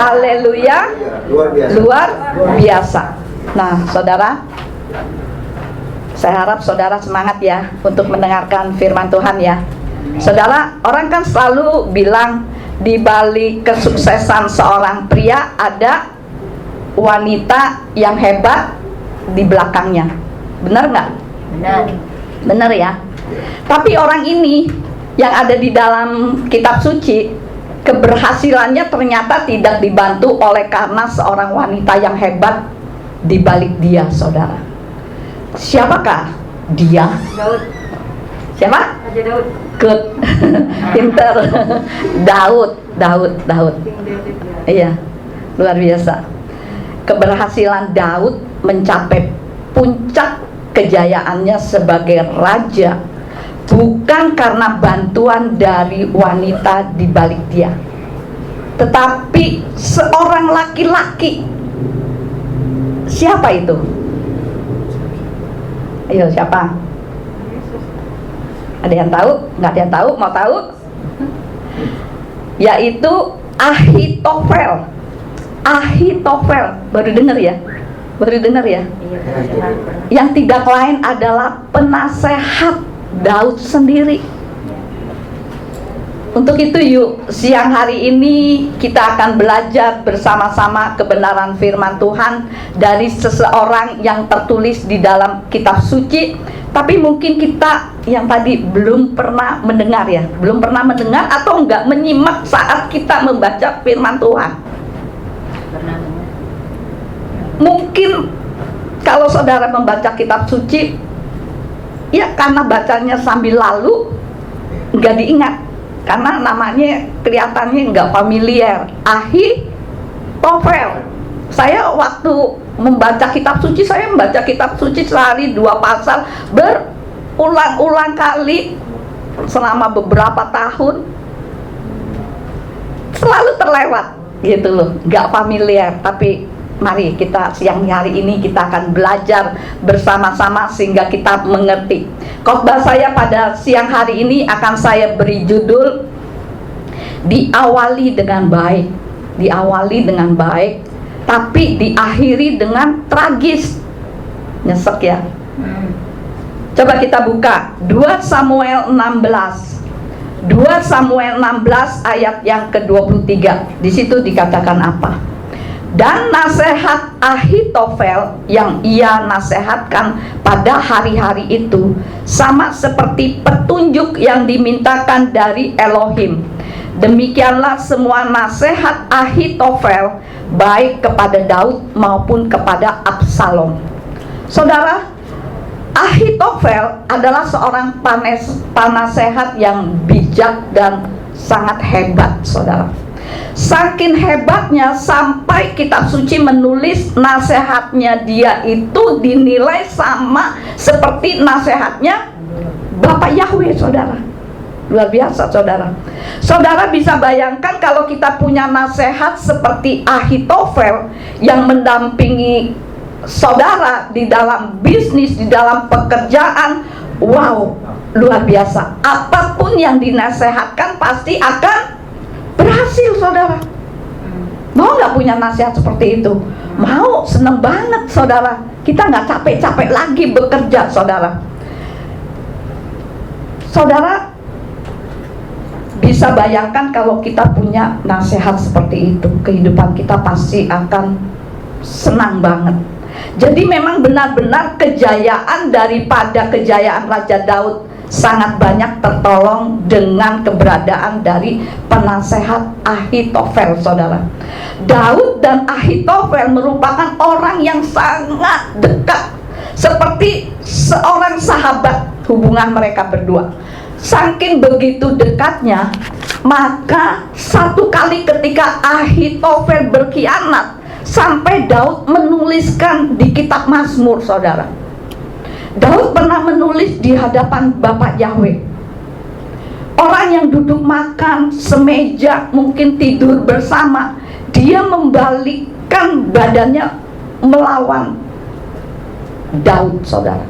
Haleluya, luar biasa. Nah, saudara, saya harap saudara semangat ya untuk mendengarkan firman Tuhan ya. Saudara, orang kan selalu bilang di balik kesuksesan seorang pria ada wanita yang hebat di belakangnya. Benar nggak? Benar. Benar ya. Tapi orang ini yang ada di dalam kitab suci, keberhasilannya ternyata tidak dibantu oleh karena seorang wanita yang hebat di balik dia, saudara. Siapakah dia? Daud. Siapa? Raja Daud. Good. Pinter. Daud. King David ya. Iya, luar biasa. Keberhasilan Daud mencapai puncak kejayaannya sebagai raja bukan karena bantuan dari wanita di balik dia, tetapi seorang laki-laki. Siapa itu? Ayo, siapa? Ada yang tahu? Nggak ada yang tahu? Mau tahu? Yaitu Ahitofel. Ahitofel, baru dengar ya? Baru dengar ya? Iya, pernah. Yang tidak lain adalah penasehat Daud sendiri. Untuk itu yuk, siang hari ini kita akan belajar bersama-sama kebenaran firman Tuhan dari seseorang yang tertulis di dalam kitab suci. Tapi mungkin kita yang tadi belum pernah mendengar ya, belum pernah mendengar atau enggak menyimak saat kita membaca firman Tuhan. Pernah. Mungkin kalau saudara membaca kitab suci, ya karena bacanya sambil lalu nggak diingat, karena namanya kelihatannya nggak familiar. Ahitofel. Saya waktu membaca kitab suci, saya membaca kitab suci sehari 2 pasal berulang-ulang kali selama beberapa tahun, selalu terlewat gitu loh, nggak familiar. Tapi mari kita siang hari ini kita akan belajar bersama-sama sehingga kita mengerti. Khotbah saya pada siang hari ini akan saya beri judul diawali dengan baik. Diawali dengan baik, tapi diakhiri dengan tragis. Nyesek ya. Coba kita buka 2 Samuel 16. 2 Samuel 16 ayat yang ke-23. Di situ dikatakan apa? Dan nasihat Ahitofel yang ia nasihatkan pada hari-hari itu sama seperti petunjuk yang dimintakan dari Elohim. Demikianlah semua nasihat Ahitofel, baik kepada Daud maupun kepada Absalom. Saudara, Ahitofel adalah seorang penasehat yang bijak dan sangat hebat, saudara. Saking hebatnya sampai kitab suci menulis nasihatnya dia itu dinilai sama seperti nasihatnya Bapak Yahweh, saudara. Luar biasa, saudara. Saudara bisa bayangkan kalau kita punya nasihat seperti Ahitofel yang mendampingi saudara di dalam bisnis, di dalam pekerjaan. Wow, luar biasa. Apapun yang dinasehatkan pasti akan berhasil, saudara. Mau nggak punya nasihat seperti itu? Mau, seneng banget, saudara. Kita nggak capek-capek lagi bekerja, saudara. Saudara bisa bayangkan kalau kita punya nasihat seperti itu, kehidupan kita pasti akan senang banget. Jadi memang benar-benar kejayaan daripada kejayaan Raja Daud sangat banyak tertolong dengan keberadaan dari penasehat Ahitofel, saudara. Daud dan Ahitofel merupakan orang yang sangat dekat, seperti seorang sahabat hubungan mereka berdua. Saking begitu dekatnya, maka satu kali ketika Ahitofel berkhianat, sampai Daud menuliskan di kitab Mazmur, saudara. Daud pernah menulis di hadapan Bapak Yahweh. Orang yang duduk makan semeja, mungkin tidur bersama, dia membalikkan badannya melawan Daud, saudara.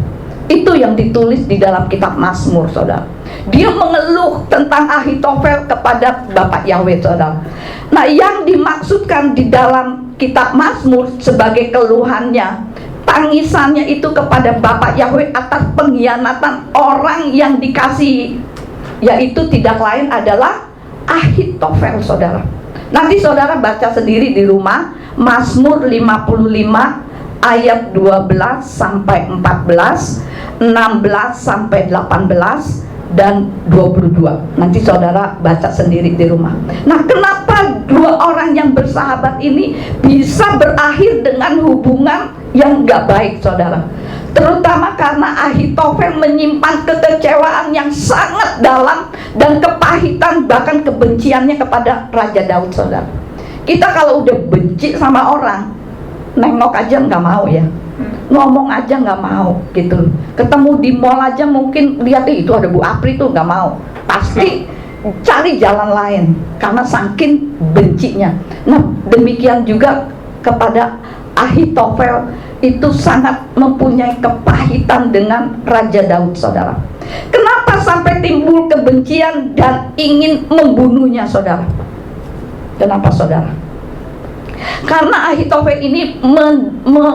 Itu yang ditulis di dalam kitab Mazmur, saudara. Dia mengeluh tentang Ahitofel kepada Bapak Yahweh, saudara. Nah, yang dimaksudkan di dalam kitab Mazmur sebagai keluhannya, tangisannya itu kepada Bapak Yahweh atas pengkhianatan orang yang dikasihi, yaitu tidak lain adalah Ahitofel, saudara. Nanti saudara baca sendiri di rumah, Mazmur 55 ayat 12 sampai 14, 16 sampai 18 dan 22. Nanti saudara baca sendiri di rumah. Nah, kenapa dua orang yang bersahabat ini bisa berakhir dengan hubungan yang gak baik, saudara? Terutama karena Ahitofel menyimpan kekecewaan yang sangat dalam dan kepahitan, bahkan kebenciannya kepada Raja Daud, saudara. Kita kalau udah benci sama orang, nengok aja nggak mau ya, ngomong aja nggak mau gitu. Ketemu di mall aja mungkin lihat itu ada Bu Apri tuh nggak mau, pasti cari jalan lain karena saking bencinya. Nah, demikian juga kepada Ahitofel, itu sangat mempunyai kepahitan dengan Raja Daud, saudara. Kenapa sampai timbul kebencian dan ingin membunuhnya, saudara? Kenapa, saudara? Karena Ahitofel ini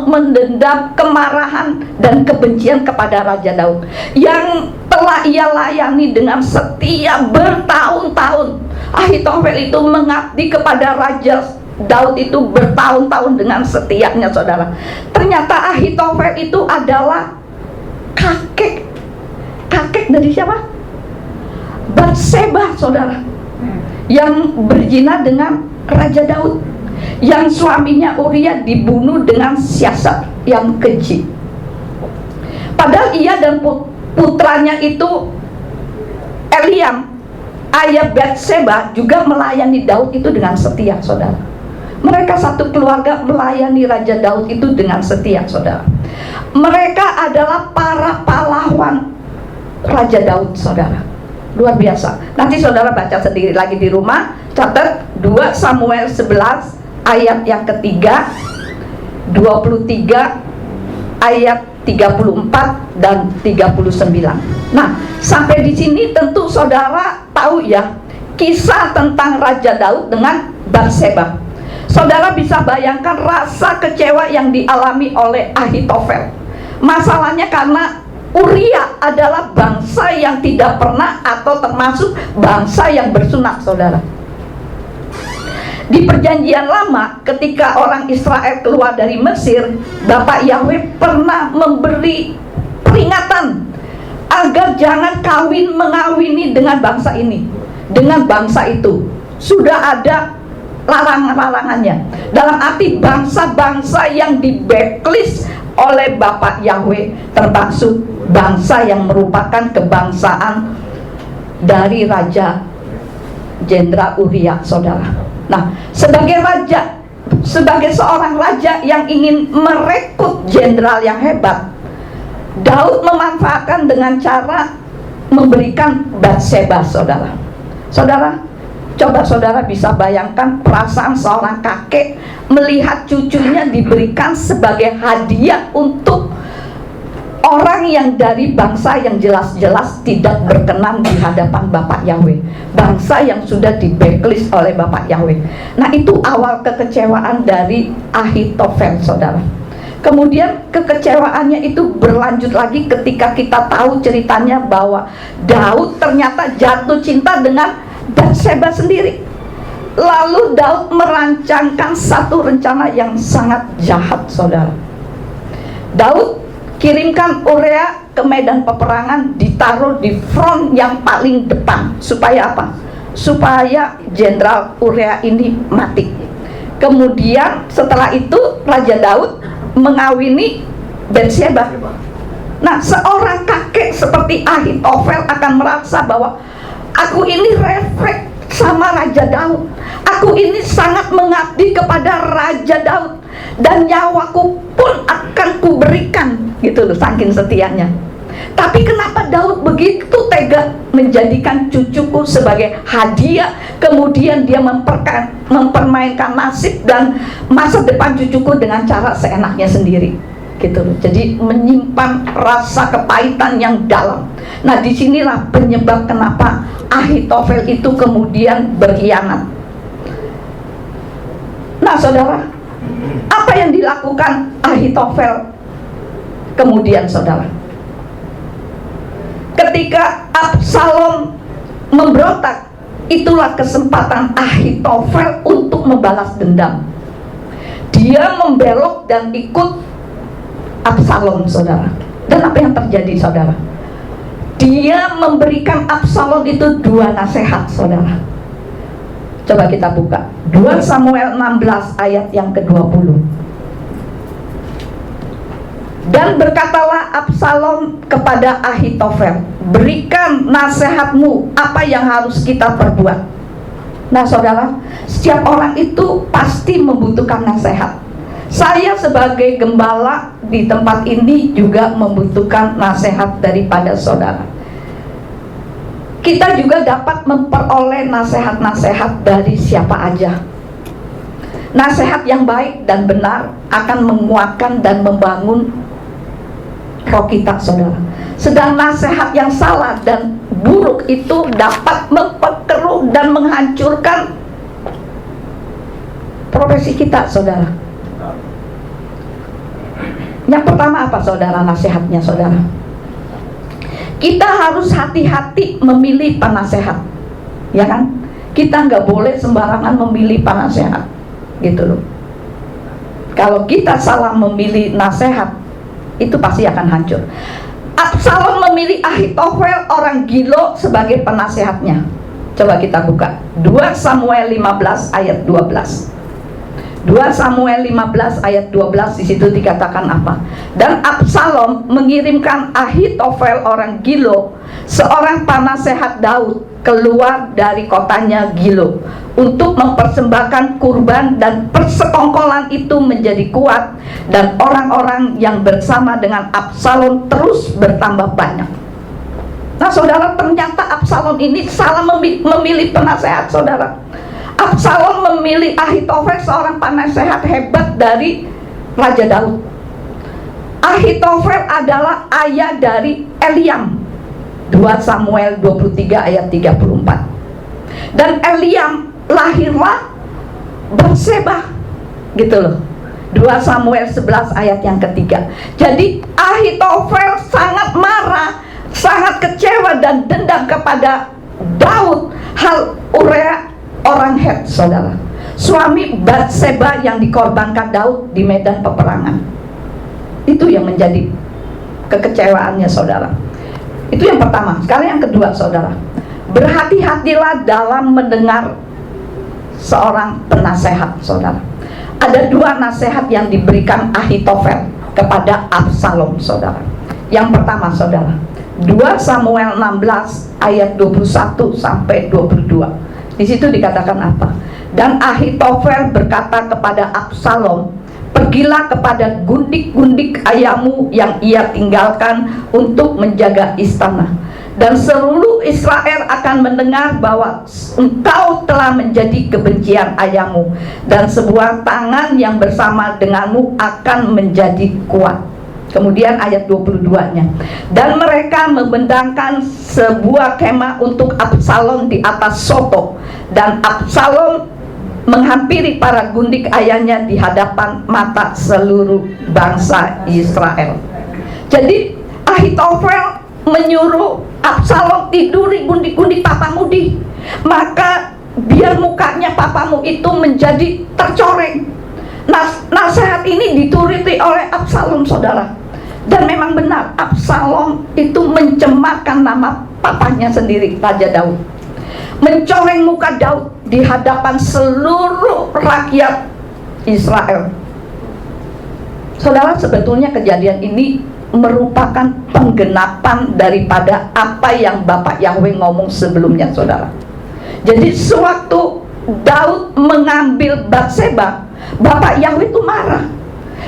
mendendam kemarahan dan kebencian kepada Raja Daud yang telah ia layani dengan setia bertahun-tahun. Ahitofel itu mengabdi kepada Raja Daud itu bertahun-tahun dengan setianya, saudara. Ternyata Ahitofel itu adalah kakek dari siapa? Batseba, saudara, yang berzina dengan Raja Daud, yang suaminya Uria dibunuh dengan siasat yang keji. Padahal ia dan putranya itu Eliam, ayah Batseba, juga melayani Daud itu dengan setia, saudara. Mereka satu keluarga melayani Raja Daud itu dengan setia, saudara. Mereka adalah para pahlawan Raja Daud, saudara. Luar biasa. Nanti saudara baca sendiri lagi di rumah. Catat 2 Samuel 11 ayat yang ketiga, 23 ayat 34 dan 39. Nah, sampai di sini tentu saudara tahu ya kisah tentang Raja Daud dengan Batseba. Saudara bisa bayangkan rasa kecewa yang dialami oleh Ahitofel. Masalahnya karena Uria adalah bangsa yang tidak pernah atau termasuk bangsa yang bersunat, saudara. Di perjanjian lama, ketika orang Israel keluar dari Mesir, Bapak Yahweh pernah memberi peringatan agar jangan mengawini dengan bangsa ini, dengan bangsa itu. Sudah ada larangan-larangannya. Dalam arti bangsa-bangsa yang di blacklist oleh Bapak Yahweh, termasuk bangsa yang merupakan kebangsaan dari Raja Jenderal Uria, saudara. Nah, sebagai seorang raja yang ingin merekrut jenderal yang hebat, Daud memanfaatkan dengan cara memberikan Batseba, saudara. Saudara, coba saudara bisa bayangkan perasaan seorang kakek melihat cucunya diberikan sebagai hadiah untuk orang yang dari bangsa yang jelas-jelas tidak berkenan di hadapan Bapak Yahweh, bangsa yang sudah di blacklist oleh Bapak Yahweh. Nah, itu awal kekecewaan dari Ahitofel, saudara. Kemudian kekecewaannya itu berlanjut lagi ketika kita tahu ceritanya bahwa Daud ternyata jatuh cinta dengan Batseba sendiri. Lalu Daud merancangkan satu rencana yang sangat jahat, saudara. Daud kirimkan Uria ke medan peperangan, ditaruh di front yang paling depan. Supaya apa? Supaya Jenderal Uria ini mati. Kemudian setelah itu Raja Daud mengawini Batseba. Nah, seorang kakek seperti Ahitofel akan merasa bahwa aku ini refleks sama Raja Daud. Aku ini sangat mengabdi kepada Raja Daud dan nyawaku pun akan kuberikan, gitu loh, saking setianya. Tapi kenapa Daud begitu tega menjadikan cucuku sebagai hadiah, kemudian dia mempermainkan nasib dan masa depan cucuku dengan cara seenaknya sendiri? gitu loh. Jadi menyimpan rasa kepahitan yang dalam. Nah, disinilah penyebab kenapa Ahitofel itu kemudian berkhianat. Nah, saudara, apa yang dilakukan Ahitofel kemudian, saudara? Ketika Absalom memberontak, itulah kesempatan Ahitofel untuk membalas dendam. Dia membelok dan ikut Absalom, saudara. Dan apa yang terjadi, saudara? Dia memberikan Absalom itu 2 nasihat, saudara. Coba kita buka 2 Samuel 16 ayat yang ke-20. Dan berkatalah Absalom kepada Ahitofel, berikan nasihatmu, apa yang harus kita perbuat. Nah, saudara, setiap orang itu pasti membutuhkan nasihat. Saya sebagai gembala di tempat ini juga membutuhkan nasihat daripada saudara. Kita juga dapat memperoleh nasihat-nasihat dari siapa aja. Nasihat yang baik dan benar akan menguatkan dan membangun roh kita, saudara. Sedang nasihat yang salah dan buruk itu dapat memperkeruh dan menghancurkan profesi kita, saudara. Yang pertama apa, saudara, nasihatnya, saudara? Kita harus hati-hati memilih penasehat, ya kan? Kita nggak boleh sembarangan memilih penasehat, gitu loh. Kalau kita salah memilih nasihat, itu pasti akan hancur. Absalom memilih Ahitofel orang Gilo sebagai penasehatnya. Coba kita buka 2 Samuel 15 ayat 12. 2 Samuel 15 ayat 12, di situ dikatakan apa? Dan Absalom mengirimkan Ahitofel orang Gilo, seorang penasehat Daud, keluar dari kotanya Gilo untuk mempersembahkan kurban, dan persekongkolan itu menjadi kuat dan orang-orang yang bersama dengan Absalom terus bertambah banyak. Nah, saudara, ternyata Absalom ini salah memilih penasehat, saudara. Absalom memilih Ahitofel, seorang penasehat hebat dari Raja Daud. Ahitofel adalah ayah dari Eliam. 2 Samuel 23 ayat 34. Dan Eliam lahirlah Batseba, gitu loh. 2 Samuel 11 ayat yang ketiga. Jadi Ahitofel sangat marah, sangat kecewa dan dendam kepada Daud hal Urea orang Het, saudara, suami Batseba yang dikorbankan Daud di medan peperangan. Itu yang menjadi kekecewaannya, saudara. Itu yang pertama. Sekarang yang kedua, saudara, berhati-hatilah dalam mendengar seorang penasehat, saudara. Ada 2 nasihat yang diberikan Ahitofel kepada Absalom, saudara. Yang pertama, saudara, 2 Samuel 16 ayat 21 sampai 22. Di situ dikatakan apa? Dan Ahitofel berkata kepada Absalom, pergilah kepada gundik-gundik ayahmu yang ia tinggalkan untuk menjaga istana, dan seluruh Israel akan mendengar bahwa engkau telah menjadi kebencian ayahmu, dan sebuah tangan yang bersama denganmu akan menjadi kuat. Kemudian ayat 22-nya, dan mereka membentangkan sebuah kemah untuk Absalom di atas Soto, dan Absalom menghampiri para gundik ayahnya di hadapan mata seluruh bangsa Israel. Jadi Ahitofel menyuruh Absalom, tiduri gundik-gundik papamu di, maka biar mukanya papamu itu menjadi tercoreng. Nasihat ini dituruti oleh Absalom, saudara. Dan memang benar, Absalom itu mencemarkan nama papanya sendiri, Raja Daud, mencoreng muka Daud di hadapan seluruh rakyat Israel. Saudara, sebetulnya kejadian ini merupakan penggenapan daripada apa yang Bapak Yahweh ngomong sebelumnya, saudara. Jadi sewaktu Daud mengambil Batseba, Bapak Yahweh itu marah.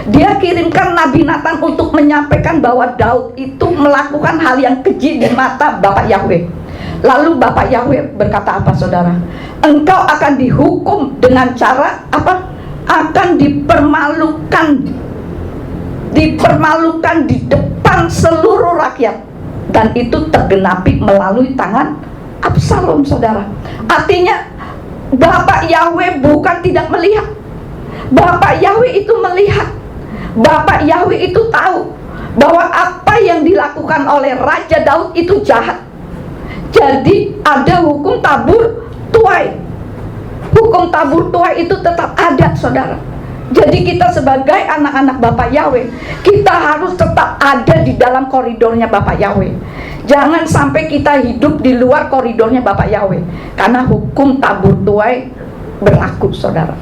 Dia kirimkan Nabi Nathan untuk menyampaikan bahwa Daud itu melakukan hal yang keji di mata Bapak Yahweh. Lalu Bapak Yahweh berkata apa, saudara? Engkau akan dihukum dengan cara apa? Akan dipermalukan dipermalukan di depan seluruh rakyat, dan itu tergenapi melalui tangan Absalom, saudara. Artinya Bapak Yahweh bukan tidak melihat. Bapak Yahweh itu melihat. Bapak Yahweh itu tahu bahwa apa yang dilakukan oleh Raja Daud itu jahat. Jadi ada hukum tabur tuai. Hukum tabur tuai itu tetap ada, saudara. Jadi kita sebagai anak-anak Bapak Yahweh, kita harus tetap ada di dalam koridornya Bapak Yahweh. Jangan sampai kita hidup di luar koridornya Bapak Yahweh, karena hukum tabur tuai berlaku, saudara.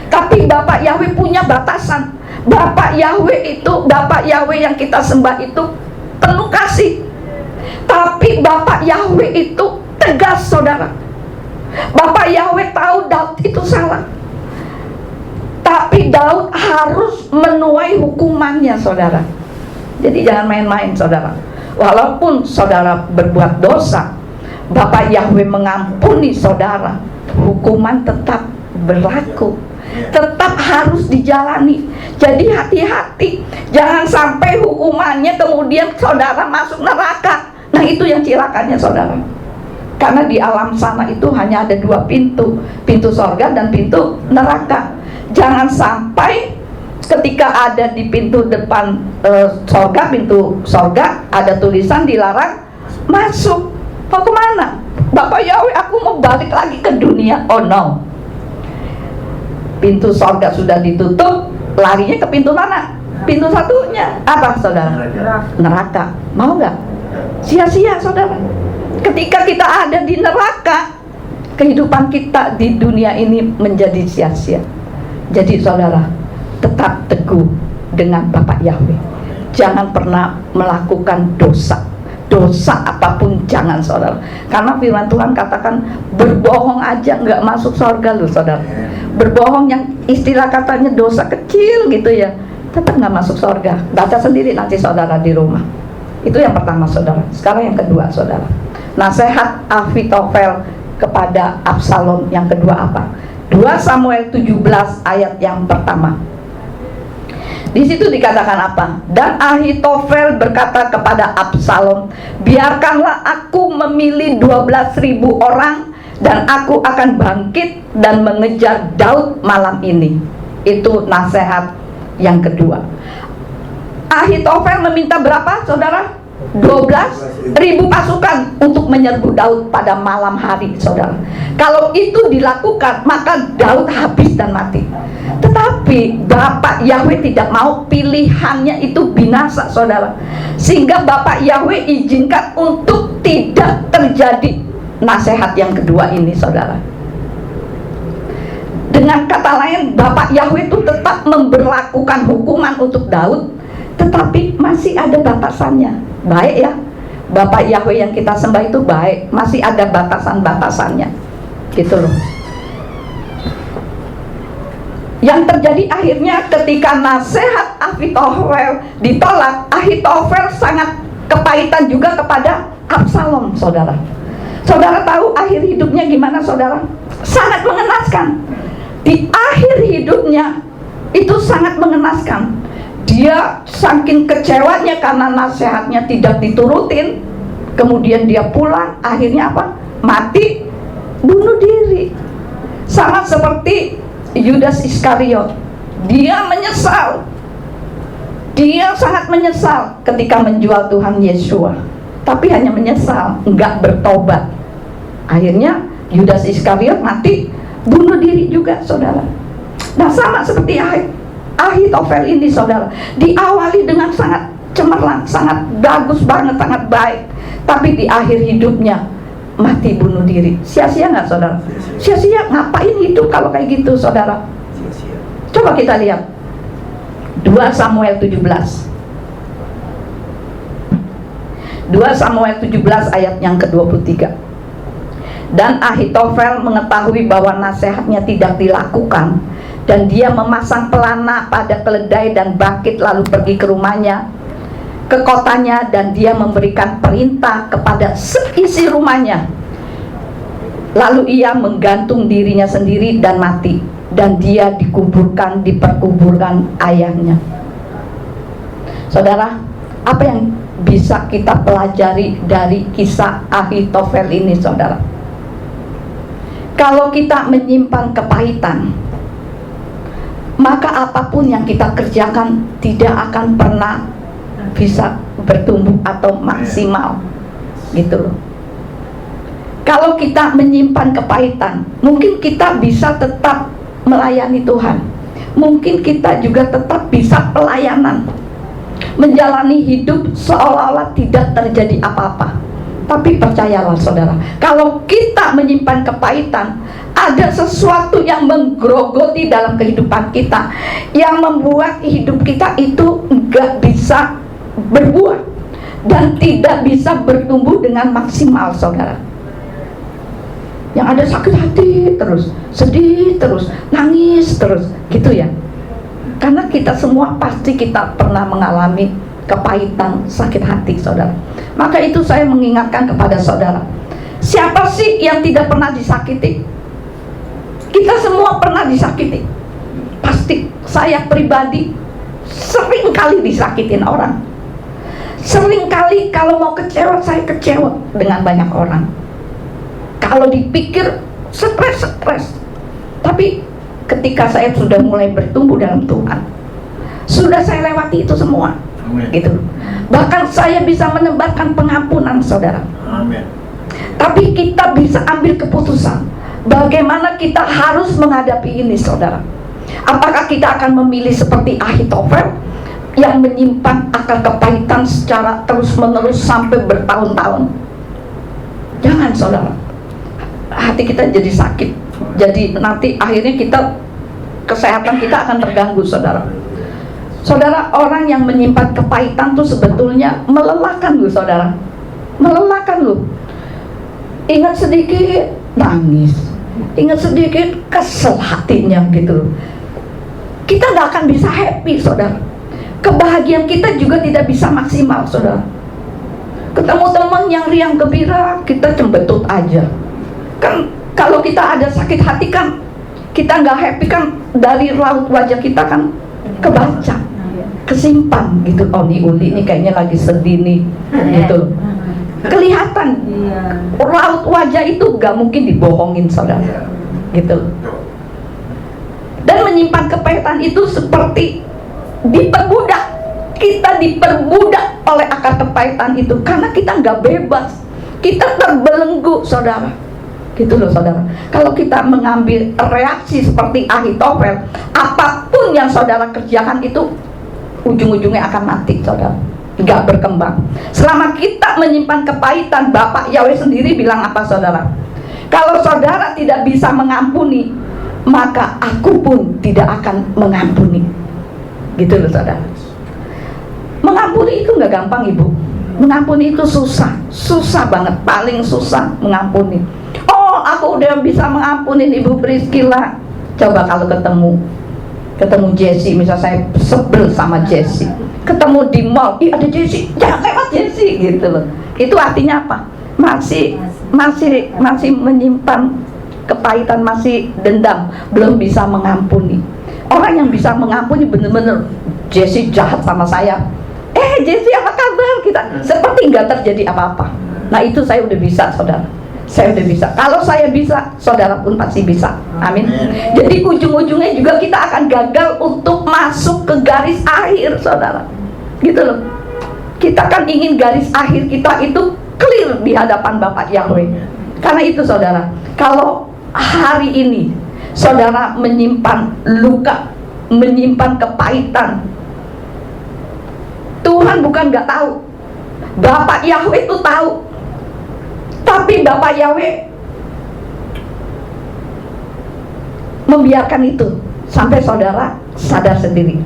Tapi Bapak Yahweh punya batasan. Bapak Yahweh itu, Bapak Yahweh yang kita sembah itu penuh kasih. Tapi Bapak Yahweh itu tegas, saudara. Bapak Yahweh tahu Daud itu salah, tapi Daud harus menuai hukumannya, saudara. Jadi jangan main-main, saudara. Walaupun saudara berbuat dosa, Bapak Yahweh mengampuni saudara, hukuman tetap berlaku, tetap harus dijalani. Jadi hati-hati, jangan sampai hukumannya kemudian saudara masuk neraka. Nah, itu yang cilakanya, saudara. Karena di alam sana itu hanya ada dua pintu, pintu sorga dan pintu neraka. Jangan sampai ketika ada di pintu depan sorga, pintu sorga, ada tulisan dilarang masuk. Mau kemana? Bapak Yahweh, aku mau balik lagi ke dunia. Oh no, pintu sorga sudah ditutup, larinya ke pintu mana? Pintu satunya apa, saudara? Neraka. Mau nggak? Sia-sia, saudara. Ketika kita ada di neraka, kehidupan kita di dunia ini menjadi sia-sia. Jadi saudara, tetap teguh dengan Bapak Yahweh. Jangan pernah melakukan dosa. Dosa apapun jangan, saudara. Karena firman Tuhan katakan berbohong aja nggak masuk surga loh, saudara. Berbohong yang istilah katanya dosa kecil gitu ya, tetap nggak masuk surga. Baca sendiri nanti saudara di rumah. Itu yang pertama, saudara. Sekarang yang kedua, saudara. Nasihat Ahitofel kepada Absalom yang kedua apa? 2 Samuel 17 ayat yang pertama. Di situ dikatakan apa? Dan Ahitofel berkata kepada Absalom, biarkanlah aku memilih 12.000 orang, dan aku akan bangkit dan mengejar Daud malam ini. Itu nasihat yang kedua. Ahitofel meminta berapa, saudara? 12.000 pasukan untuk menyerbu Daud pada malam hari, saudara. Kalau itu dilakukan, maka Daud habis dan mati. Tetapi Bapak Yahweh tidak mau pilihannya itu binasa, saudara. Sehingga Bapak Yahweh izinkan untuk tidak terjadi nasihat yang kedua ini, saudara. Dengan kata lain, Bapak Yahweh itu tetap memberlakukan hukuman untuk Daud, tetapi masih ada batasannya. Baik ya, Bapak Yahweh yang kita sembah itu baik, masih ada batasan-batasannya, gitu loh. Yang terjadi akhirnya ketika nasihat Ahitofel ditolak, Ahitofel sangat kepahitan juga kepada Absalom, saudara. Saudara tahu akhir hidupnya gimana, saudara? Sangat mengenaskan. Di akhir hidupnya itu sangat mengenaskan. Dia saking kecewanya karena nasihatnya tidak diturutin, kemudian dia pulang, akhirnya apa? Mati, bunuh diri. Sama seperti Yudas Iskariot. Dia menyesal. Dia sangat menyesal ketika menjual Tuhan Yesua, tapi hanya menyesal, enggak bertobat. Akhirnya Yudas Iskariot mati, bunuh diri juga, saudara. Nah, sama seperti Ahitofel ini, saudara, diawali dengan sangat cemerlang, sangat bagus banget, sangat baik, tapi di akhir hidupnya mati bunuh diri. Sia-sia nggak, saudara? Sia-sia. Ngapain hidup kalau kayak gitu, saudara? Coba kita lihat 2 Samuel 17. 2 Samuel 17 ayat yang ke-23. Dan Ahitofel mengetahui bahwa nasihatnya tidak dilakukan, dan dia memasang pelana pada keledai dan bangkit lalu pergi ke rumahnya, ke kotanya, dan dia memberikan perintah kepada seisi rumahnya. Lalu ia menggantung dirinya sendiri dan mati, dan dia dikuburkan di perkuburan ayahnya. Saudara, apa yang bisa kita pelajari dari kisah Ahitofel ini, saudara? Kalau kita menyimpan kepahitan, maka apapun yang kita kerjakan tidak akan pernah bisa bertumbuh atau maksimal, gitu loh. Kalau kita menyimpan kepahitan, mungkin kita bisa tetap melayani Tuhan, mungkin kita juga tetap bisa pelayanan, menjalani hidup seolah-olah tidak terjadi apa-apa. Tapi percayalah saudara, kalau kita menyimpan kepahitan, ada sesuatu yang menggerogoti dalam kehidupan kita, yang membuat hidup kita itu nggak bisa berbuah dan tidak bisa bertumbuh dengan maksimal, saudara. Yang ada sakit hati terus, sedih terus, nangis terus, gitu ya. Karena kita semua pasti kita pernah mengalami kepahitan, sakit hati, saudara. Maka itu saya mengingatkan kepada saudara, siapa sih yang tidak pernah disakiti? Kita semua pernah disakiti. Pasti saya pribadi sering kali disakitin orang. Sering kali kalau mau kecewa, saya kecewa dengan banyak orang. Kalau dipikir stres. Tapi ketika saya sudah mulai bertumbuh dalam Tuhan, sudah saya lewati itu semua. Amen. Gitu. Bahkan saya bisa menebarkan pengampunan, saudara. Amen. Tapi kita bisa ambil keputusan bagaimana kita harus menghadapi ini, saudara. Apakah kita akan memilih seperti Ahitofel yang menyimpan akar kepahitan secara terus-menerus sampai bertahun-tahun? Jangan, saudara. Hati kita jadi sakit. Jadi nanti akhirnya kesehatan kita akan terganggu, saudara. Saudara, orang yang menyimpan kepahitan tuh sebetulnya melelahkan lu, saudara. Melelahkan lu. Ingat sedikit nangis, ingat sedikit kesel hatinya, gitu. Kita gak akan bisa happy, saudara. Kebahagiaan kita juga tidak bisa maksimal, saudara. Ketemu teman yang riang gembira, kita cembetut aja. Kan kalau kita ada sakit hati kan, kita gak happy kan, dari raut wajah kita kan kebaca, kesimpan gitu. Oh, nih Uli ini kayaknya lagi sedih nih, gitu. Kelihatan raut wajah itu gak mungkin dibohongin, saudara, gitu. Dan menyimpan kepahitan itu seperti diperbudak. Kita diperbudak oleh akar kepahitan itu karena kita gak bebas, kita terbelenggu, saudara, gitu loh, saudara. Kalau kita mengambil reaksi seperti Ahitofel, apapun yang saudara kerjakan itu ujung-ujungnya akan mati, saudara, gak berkembang. Selama kita menyimpan kepahitan, Bapak Yahweh sendiri bilang apa, saudara? Kalau saudara tidak bisa mengampuni, maka aku pun tidak akan mengampuni, gitu loh, saudara. Mengampuni itu gak gampang, Ibu. Mengampuni itu susah banget, paling susah mengampuni. Oh, aku udah bisa mengampuni Ibu Priscilla. Coba kalau ketemu Jessie, misal saya sebel sama Jessie, ketemu di mall, ih ada Jessie, jangan lewat Jessie, gitu loh. Itu artinya apa? Masih menyimpan kepahitan, masih dendam, belum bisa mengampuni. Orang yang bisa mengampuni bener-bener, Jessie jahat sama saya, Jessie apa kabar, kita seperti nggak terjadi apa-apa. Nah, itu saya udah bisa, saudara. Saya udah bisa. Kalau saya bisa, saudara pun pasti bisa. Amin. Jadi ujung-ujungnya juga kita akan gagal untuk masuk ke garis akhir, saudara, gitu loh. Kita kan ingin garis akhir kita itu clear di hadapan Bapak Yahweh. Karena itu, saudara, kalau hari ini saudara menyimpan luka, menyimpan kepahitan, Tuhan bukan gak tahu, Bapak Yahweh itu tahu. Tapi Bapak Yahweh membiarkan itu sampai saudara sadar sendiri,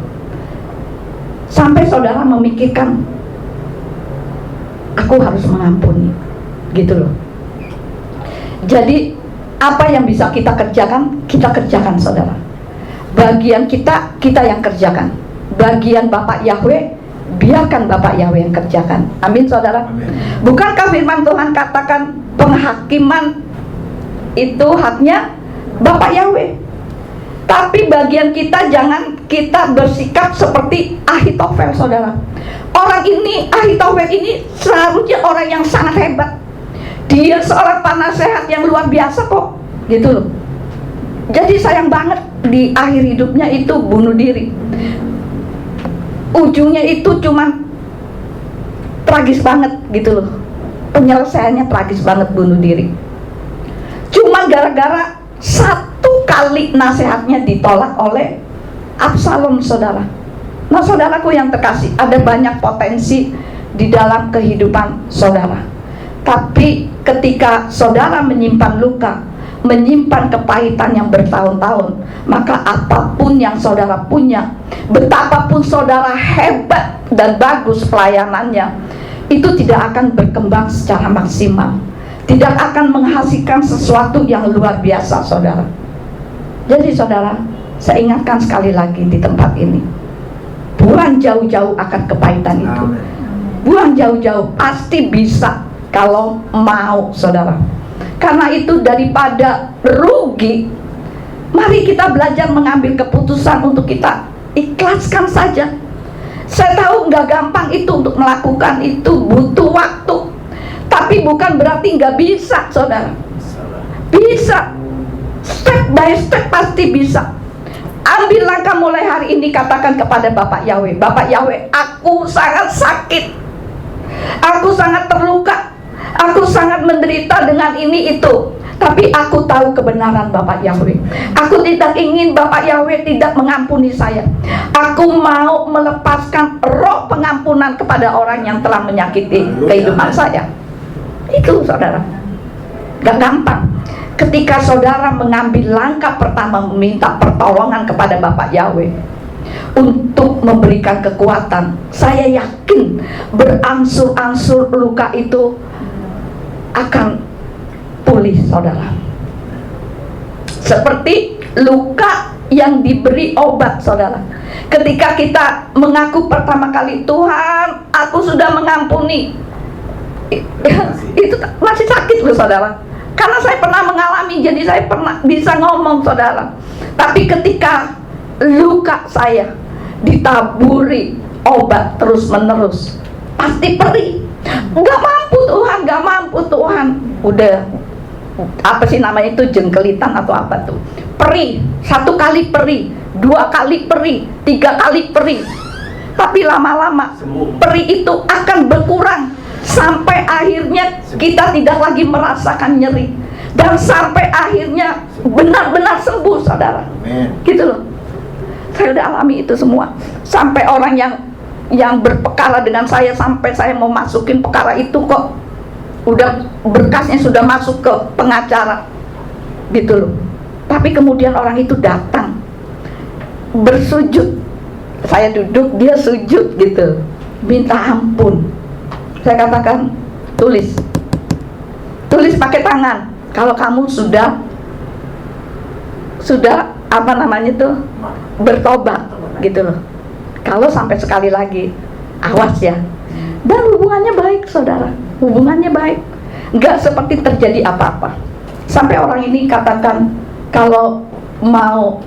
sampai saudara memikirkan, aku harus mengampuni, gitu loh. Jadi apa yang bisa kita kerjakan, saudara. Bagian kita yang kerjakan. Bagian Bapak Yahweh, biarkan Bapak Yahweh yang kerjakan. Amin, saudara. Amin. Bukankah firman Tuhan katakan penghakiman itu haknya Bapak Yahweh? Tapi bagian kita, jangan kita bersikap seperti Ahitofel, saudara. Orang ini, Ahitofel ini seharusnya orang yang sangat hebat. Dia seorang penasehat yang luar biasa kok, gitu loh. Jadi sayang banget di akhir hidupnya itu bunuh diri. Ujungnya itu cuman tragis banget gitu loh. Penyelesaiannya tragis banget, bunuh diri. Cuma gara-gara satu kali nasihatnya ditolak oleh Absalom, saudara. Nah, saudaraku yang terkasih, ada banyak potensi di dalam kehidupan saudara. Tapi ketika saudara menyimpan luka, menyimpan kepahitan yang bertahun-tahun, maka apapun yang saudara punya, betapapun saudara hebat dan bagus pelayanannya, itu tidak akan berkembang secara maksimal, tidak akan menghasilkan sesuatu yang luar biasa, saudara. Jadi saudara, saya ingatkan sekali lagi di tempat ini, buang jauh-jauh akan kepahitan itu. Buang jauh-jauh, pasti bisa kalau mau, saudara. Karena itu daripada rugi, mari kita belajar mengambil keputusan untuk kita ikhlaskan saja. Saya tahu nggak gampang itu, untuk melakukan itu butuh waktu, tapi bukan berarti nggak bisa, saudara. Bisa, step by step pasti bisa. Ambil langkah mulai hari ini, katakan kepada Bapak Yahweh, Bapak Yahweh, aku sangat sakit, aku sangat terluka, aku sangat menderita dengan ini itu, tapi aku tahu kebenaran Bapak Yahweh. Aku tidak ingin Bapak Yahweh tidak mengampuni saya. Aku mau melepaskan roh pengampunan kepada orang yang telah menyakiti kehidupan saya. Itu, saudara, gak gampang. Ketika saudara mengambil langkah pertama, meminta pertolongan kepada Bapak Yahweh untuk memberikan kekuatan, saya yakin berangsur-angsur luka itu akan pulih, saudara. Seperti luka yang diberi obat, saudara. Ketika kita mengaku pertama kali, Tuhan, aku sudah mengampuni, itu masih sakit loh, saudara. Karena saya pernah mengalami, jadi saya pernah bisa ngomong, saudara. Tapi ketika luka saya ditaburi obat terus menerus, pasti perih. Nggak mampu Tuhan, nggak mampu Tuhan. Udah, apa sih namanya itu, jengkelitan atau apa tuh, perih. 1 kali perih, 2 kali perih, 3 kali perih. Tapi lama-lama perih itu akan berkurang, sampai akhirnya kita tidak lagi merasakan nyeri, dan sampai akhirnya benar-benar sembuh, saudara. Gitu loh. Saya udah alami itu semua. Sampai orang yang berperkara dengan saya, sampai saya mau masukin perkara itu kok udah berkasnya sudah masuk ke pengacara, gitu loh. Tapi kemudian orang itu datang bersujud, saya duduk, dia sujud gitu, minta ampun. Saya katakan, tulis pakai tangan kalau kamu sudah apa namanya tuh, bertobat, gitu loh. Kalau sampai sekali lagi, awas ya. Dan hubungannya baik, saudara, hubungannya baik, nggak seperti terjadi apa-apa. Sampai orang ini katakan kalau mau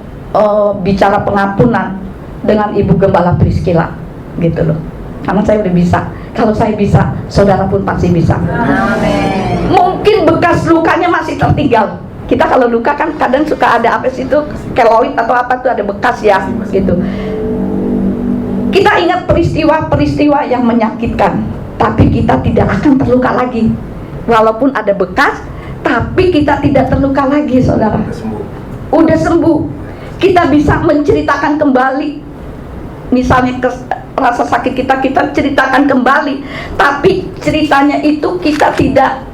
bicara pengampunan dengan Ibu Gembala Priscilla, gitu loh. Karena saya udah bisa. Kalau saya bisa, saudara pun pasti bisa. Amin. Mungkin bekas lukanya masih tertinggal. Kita kalau luka kan kadang suka ada apa sih itu, keloid atau apa tuh, ada bekas ya, gitu. Kita ingat peristiwa-peristiwa yang menyakitkan, tapi kita tidak akan terluka lagi. Walaupun ada bekas, tapi kita tidak terluka lagi, saudara. Udah sembuh. Kita bisa menceritakan kembali. Misalnya rasa sakit kita ceritakan kembali, tapi ceritanya itu kita tidak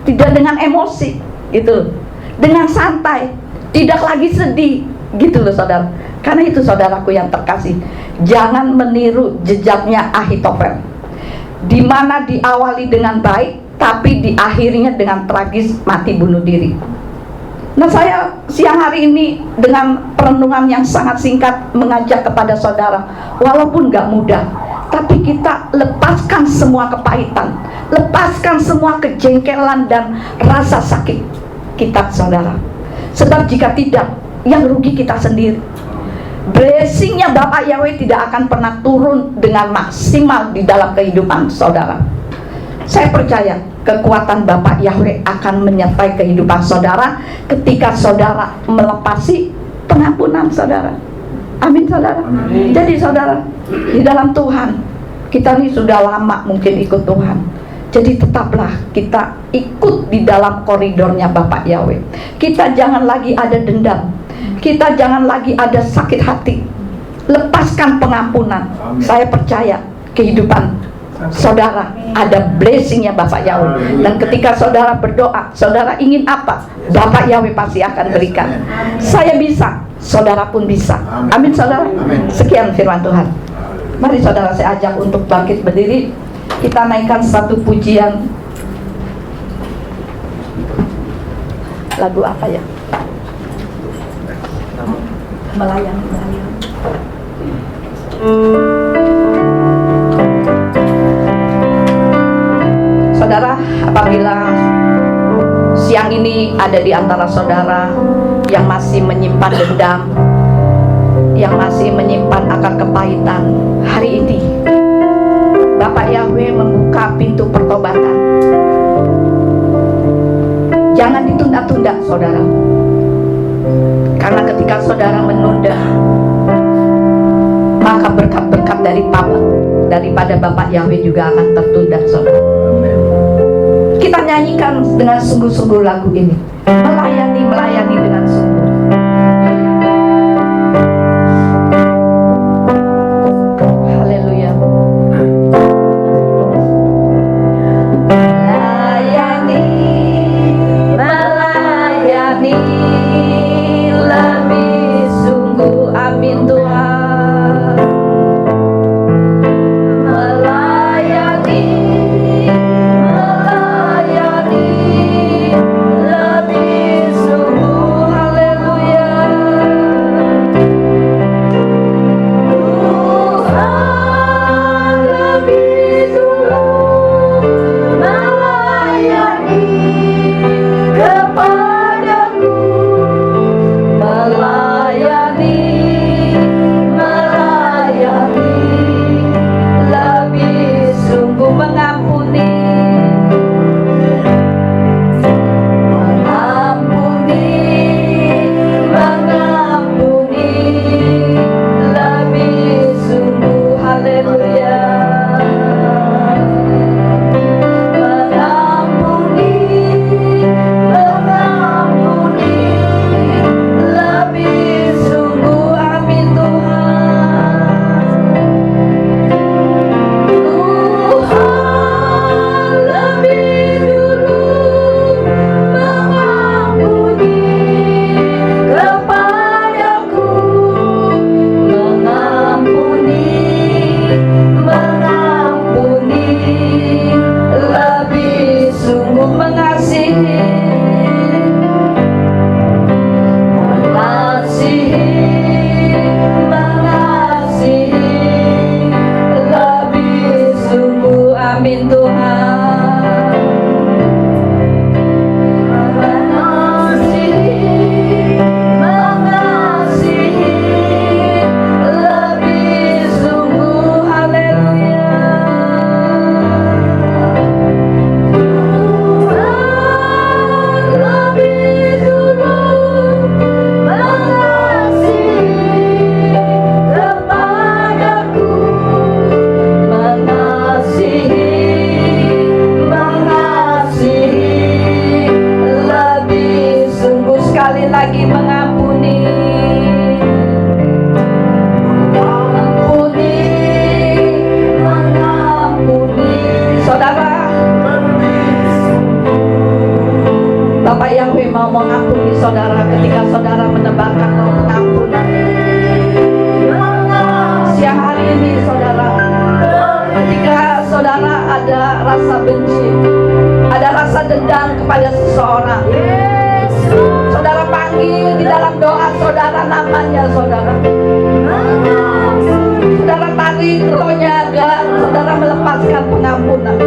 dengan emosi, gitu, dengan santai, tidak lagi sedih, gitu loh, saudara. Karena itu, saudaraku yang terkasih, jangan meniru jejaknya Ahitofel, di mana diawali dengan baik, tapi diakhirinya dengan tragis, mati bunuh diri. Nah, saya siang hari ini dengan perenungan yang sangat singkat mengajak kepada saudara, walaupun gak mudah, tapi kita lepaskan semua kepahitan, lepaskan semua kejengkelan dan rasa sakit kita, saudara. Sebab jika tidak, yang rugi kita sendiri. blessingnya Bapak Yahweh tidak akan pernah turun dengan maksimal di dalam kehidupan saudara. Saya percaya kekuatan Bapak Yahweh akan menyertai kehidupan saudara ketika saudara melepasi pengampunan saudara. Amin saudara. Amin. Jadi saudara, di dalam Tuhan, kita ini sudah lama mungkin ikut Tuhan. Jadi tetaplah kita ikut di dalam koridornya Bapak Yahweh. Kita jangan lagi ada dendam. Kita jangan lagi ada sakit hati. Lepaskan pengampunan. Amin. Saya percaya kehidupan saudara ada blessingnya Bapak Yahweh. Dan ketika saudara berdoa, saudara ingin apa, Bapak Yahweh pasti akan berikan. Saya bisa, saudara pun bisa. Amin saudara. Sekian firman Tuhan. Mari saudara saya ajak untuk bangkit berdiri. Kita naikkan satu pujian. Lagu apa ya? Melayani. Saudara, apabila siang ini ada di antara saudara yang masih menyimpan dendam, yang masih menyimpan akar kepahitan, hari ini Bapak Yahweh membuka pintu pertobatan. Jangan ditunda-tunda saudara, karena ketika saudara menunda, maka berkat-berkat daripada Bapak Yahweh juga akan tertunda saudara. Kita nyanyikan dengan sungguh-sungguh lagu ini, melayani dengan sungguh. Haleluya. Melayani lebih sungguh. Amin Tuhan. Melayani lebih sungguh. Haleluya. Tuhan lebih sungguh melayani kepadaku, melayani lebih sungguh, mengampuni lebih sungguh. Haleluya. Mengampuni lebih sungguh. Amin Tuhan. Tuhan lebih dulu mengampuni kepadaku, mengampuni lebih sungguh, mengasihi lebih sungguh. Amin Tuhan. Mengasihi lebih sungguh. Haleluya. Tuhan lebih dulu mengasihi kepadaku, mengasihi lebih sungguh. Sekali lagi, mengampuni saudara. Bapak Yahweh mau mengampuni saudara ketika saudara menebarkan roh pengampunan. Siang hari ini saudara, ketika saudara ada rasa benci, ada rasa dendam kepada seseorang, saudara panggil di dalam doa saudara namanya saudara. Saudara tarik rohnya agar saudara melepaskan pengampunan,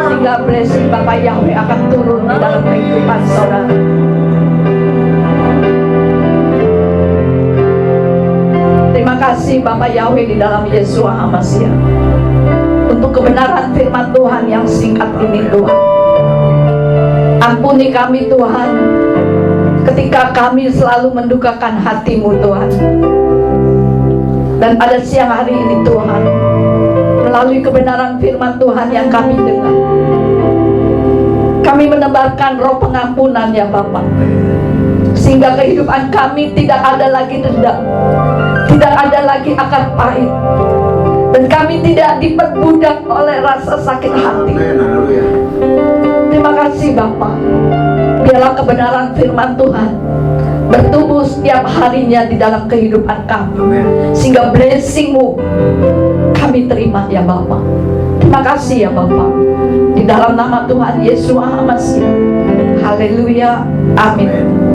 sehingga blessing Bapak Yahweh akan turun di dalam kehidupan saudara. kasih Bapak Yahweh di dalam Yesus HaMashiach, untuk kebenaran firman Tuhan yang singkat ini Tuhan. Ampuni kami Tuhan, ketika kami selalu mendukakan hati-Mu Tuhan. Dan pada siang hari ini Tuhan, melalui kebenaran firman Tuhan yang kami dengar, kami menebarkan roh pengampunan ya Bapa, sehingga kehidupan kami tidak ada lagi dendam, tidak ada lagi akar pahit, dan kami tidak diperbudak oleh rasa sakit hati. Terima kasih Bapa. Biarlah kebenaran firman Tuhan bertumbuh setiap harinya di dalam kehidupan kami, sehingga blessing-Mu kami terima ya Bapa. Terima kasih ya Bapa, di dalam nama Tuhan Yesus HaMashiach. Haleluya, amin.